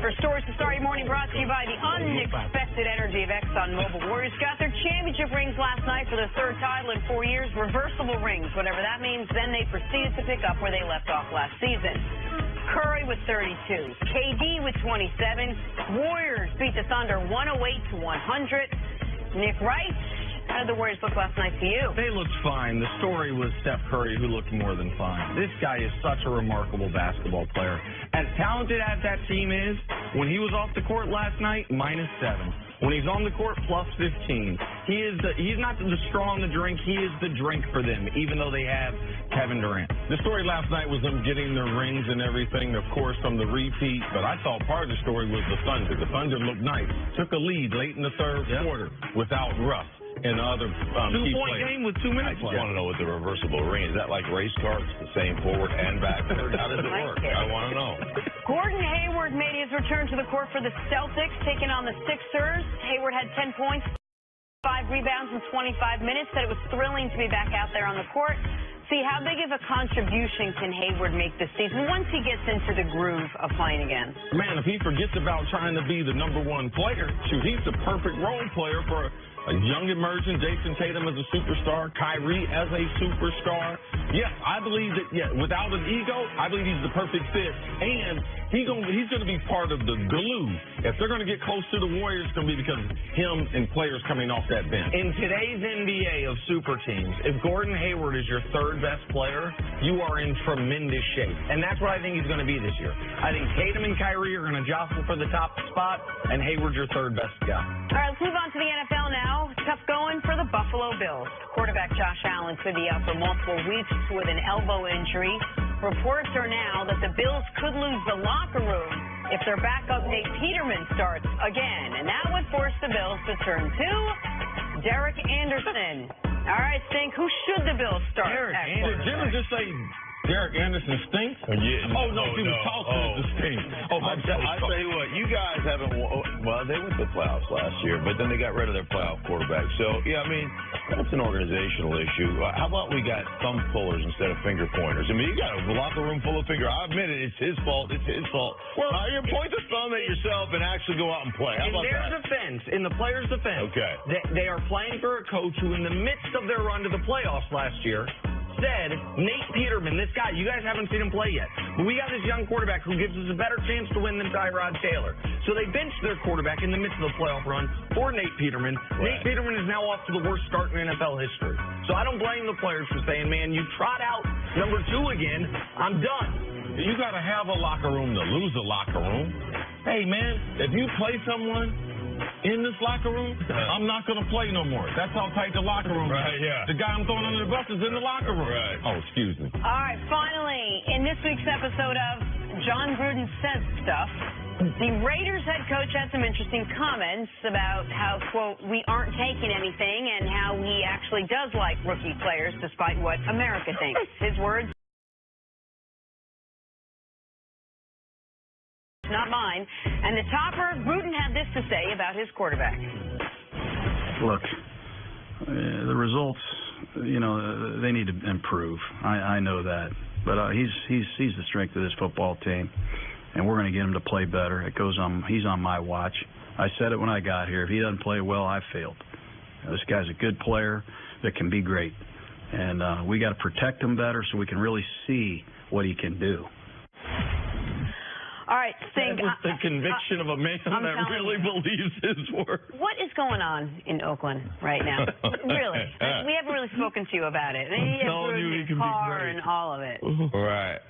For stories to start your morning, brought to you by the unexpected energy of ExxonMobil. Warriors got their championship rings last night for their third title in 4 years. Reversible rings, whatever that means. Then they proceeded to pick up where they left off last season. Curry with 32, KD with 27. Warriors beat the Thunder 108-100. Nick Wright, how did the Warriors look last night to you? They looked fine. The story was Steph Curry, who looked more than fine. This guy is such a remarkable basketball player. As talented as that team is, when he was off the court last night, -7. When he's on the court, +15. He's not the straw in the drink. He is the drink for them, even though they have Kevin Durant. The story last night was them getting their rings and everything, of course, from the repeat. But I thought part of the story was the Thunder. The Thunder looked nice. Took a lead late in the third quarter without Russ and other key players. Game with 2 minutes left. I want to know what the reversible ring is. That like race cars, the same forward and backward? How does it work? I want to know. Gordon Hayward made his return to the court for the Celtics, taking on the Sixers. Hayward had 10 points, 5 rebounds in 25 minutes. Said it was thrilling to be back out there on the court. See, how big of a contribution can Hayward make this season once he gets into the groove of playing again? Man, if he forgets about trying to be the #1 player, shoot, he's the perfect role player for a young emerging Jason Tatum as a superstar, Kyrie as a superstar. Yes, I believe that, without an ego, I believe he's the perfect fit. And he's going to be part of the glue. If they're going to get close to the Warriors, it's going to be because of him and players coming off that bench. In today's NBA of super teams, if Gordon Hayward is your third best player, you are in tremendous shape. And that's what I think he's going to be this year. I think Tatum and Kyrie are going to jostle for the top spot, and Hayward's your third best guy. All right, let's move on to the NFL now. Tough going for the Buffalo Bills. Quarterback Josh Allen could be out for multiple weeks with an elbow injury. Reports are now that the Bills could lose the locker room if their backup Nate Peterman starts again. And that would force the Bills to turn to Derek Anderson. All right, Stink, who should the Bills start? Derek Anderson. Did Jimmy just say Derek Anderson stinks? Yeah. Oh, no, he was talking to stink. Oh, I tell you what, you guys haven't well, they went to the playoffs last year, but then they got rid of their playoff quarterback. So, yeah, I mean, that's an organizational issue. How about we got thumb pullers instead of finger pointers? I mean, you got a locker room full of finger. I admit it, it's his fault. It's his fault. Well, you point the thumb at yourself and actually go out and play. How about that? In the players' defense, okay, they are playing for a coach who, in the midst of their run to the playoffs last year, said, Nate Peterman, this guy, you guys haven't seen him play yet, but we got this young quarterback who gives us a better chance to win than Tyrod Taylor. So they benched their quarterback in the midst of the playoff run for Nate Peterman. Right. Nate Peterman is now off to the worst start in NFL history. So I don't blame the players for saying, man, you trot out number 2 again, I'm done. You got to have a locker room to lose a locker room. Hey, man, if you play someone in this locker room, I'm not going to play no more. That's how tight the locker room is. Right, yeah. The guy I'm throwing under the bus is in the locker room. Right. Oh, excuse me. All right, finally, in this week's episode of John Gruden Says Stuff, the Raiders head coach had some interesting comments about how, quote, we aren't taking anything, and how he actually does like rookie players despite what America thinks. His words, not mine. And the topper, Gruden, had this to say about his quarterback. Look, the results, they need to improve. I know that. But he's the strength of this football team, and we're going to get him to play better. He's on my watch. I said it when I got here. If he doesn't play well, I failed. This guy's a good player that can be great. And we got to protect him better so we can really see what he can do. All right, Stink. That was the conviction of a man that really believes his word. What is going on in Oakland right now? Really? We haven't really spoken to you about it. I'm telling you, he can be great. And all of it. Right.